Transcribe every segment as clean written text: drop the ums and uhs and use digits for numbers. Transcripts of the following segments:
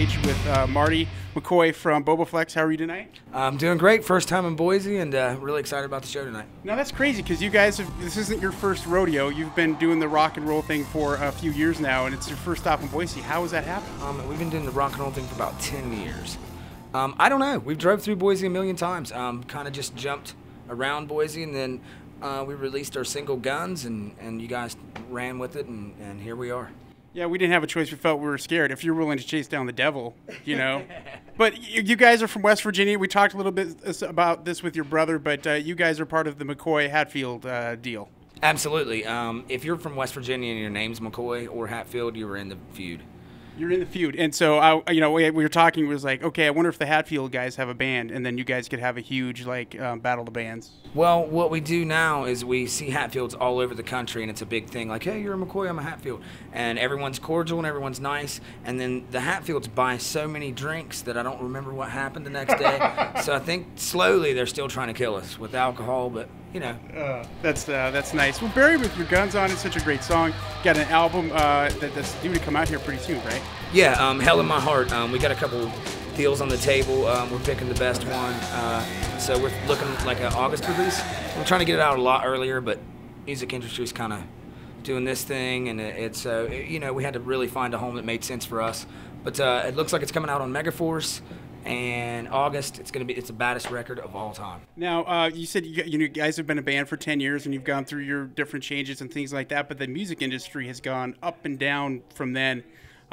stage with Marty McCoy from BOBAFLEX. How are you tonight? I'm doing great. First time in Boise, and really excited about the show tonight. Now that's crazy because you guys this isn't your first rodeo. You've been doing the rock and roll thing for a few years now, and it's your first stop in Boise. How has that happened? We've been doing the rock and roll thing for about 10 years. I don't know. We've drove through Boise a million times. Kind of just jumped around Boise, and then we released our single Guns, and you guys ran with it, and here we are. Yeah, we didn't have a choice. We felt we were scared. If you're willing to chase down the devil, you know. But you guys are from West Virginia. We talked a little bit about this with your brother, but you guys are part of the McCoy-Hatfield deal. Absolutely. If you're from West Virginia and your name's McCoy or Hatfield, you were in the feud. You're in the feud, and so we were talking. It was like, okay, I wonder if the Hatfield guys have a band, and then you guys could have a huge battle of the bands. Well, what we do now is we see Hatfields all over the country, and it's a big thing. Like, hey, you're a McCoy, I'm a Hatfield, and everyone's cordial and everyone's nice. And then the Hatfields buy so many drinks that I don't remember what happened the next day. So I think slowly they're still trying to kill us with alcohol, but you know. That's nice. Well, Barry with Your Guns On is such a great song. Got an album that's due to come out here pretty soon, right? Yeah, Hell in My Heart. We got a couple deals on the table. We're picking the best one. So we're looking like an August release. We're trying to get it out a lot earlier, but music industry's kind of doing this thing, and it's we had to really find a home that made sense for us. But it looks like it's coming out on Megaforce. And August, it's the baddest record of all time. Now, you said you guys have been a band for 10 years, and you've gone through your different changes and things like that. But the music industry has gone up and down from then.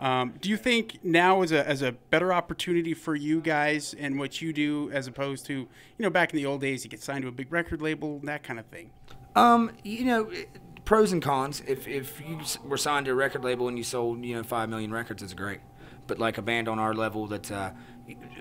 Do you think now is a better opportunity for you guys and what you do, as opposed to back in the old days, you get signed to a big record label, that kind of thing? Pros and cons. If you were signed to a record label and you sold 5 million records, it's great. But like a band on our level,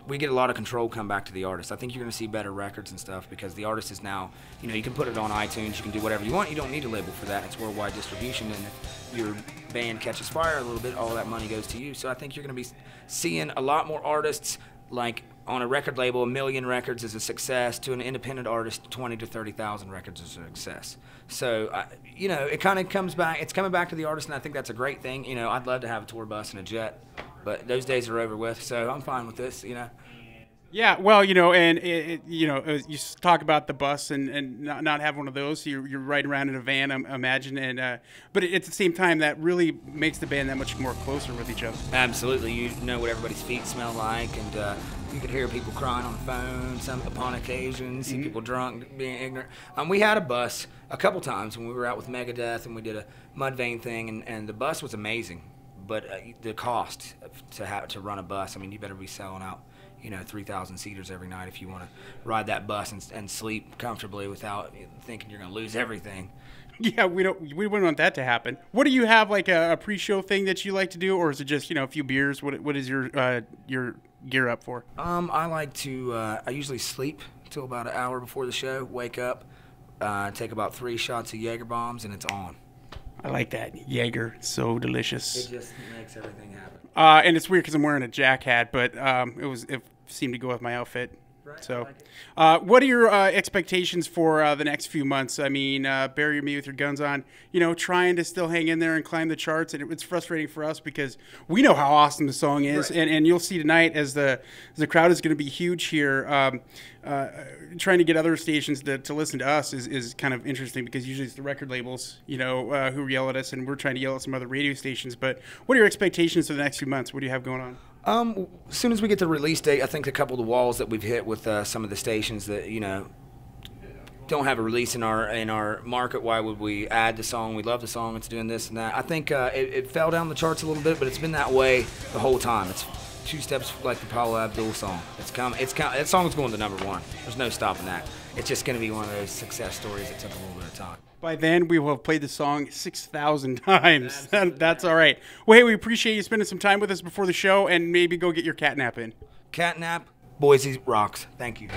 we get a lot of control come back to the artist. I think you're going to see better records and stuff because the artist is now, you can put it on iTunes, you can do whatever you want. You don't need a label for that. It's worldwide distribution, and if your band catches fire a little bit, all that money goes to you. So I think you're going to be seeing a lot more artists, like on a record label, 1 million records is a success. To an independent artist, 20 to 30,000 records is a success. So, it kind of comes back. It's coming back to the artist, and I think that's a great thing. I'd love to have a tour bus and a jet, but those days are over with. So I'm fine with this. Yeah, well, and you talk about the bus and not have one of those. You're riding around in a van, I imagine, and but at the same time, that really makes the band that much more closer with each other. Absolutely, you know what everybody's feet smell like, and you could hear people crying on the phone. Some upon occasion, see people drunk, being ignorant. We had a bus a couple times when we were out with Megadeth, and we did a Mudvayne thing, and the bus was amazing, but the cost to run a bus, you better be selling out 3,000 seaters every night if you want to ride that bus and sleep comfortably without thinking you're going to lose everything. Yeah, we wouldn't want that to happen. What do you have, like a pre-show thing that you like to do, or is it just a few beers? What is your gear up for? I like to I usually sleep till about an hour before the show, wake up, take about 3 shots of Jaeger bombs, and it's on. I like that. Jaeger, so delicious. It just makes everything happen. And it's weird because I'm wearing a Jack hat, but it seemed to go with my outfit. Right, so, like what are your expectations for the next few months? Bury Me With Your Guns On, trying to still hang in there and climb the charts. And it's frustrating for us because we know how awesome the song is. Right. And you'll see tonight as the crowd is going to be huge here. Trying to get other stations to listen to us is kind of interesting because usually it's the record labels, who yell at us, and we're trying to yell at some other radio stations. But what are your expectations for the next few months? What do you have going on? As soon as we get the release date, I think a couple of the walls that we've hit with some of the stations that don't have a release in our market. Why would we add the song? We love the song. It's doing this and that. I think it fell down the charts a little bit, but it's been that way the whole time. It's 2 steps like the Paula Abdul song. That song is going to #1. There's no stopping that. It's just going to be one of those success stories that took a little bit of time. By then, we will have played the song 6,000 times. That's all right. Well, hey, we appreciate you spending some time with us before the show, and maybe go get your catnap in. Catnap, Boise rocks. Thank you.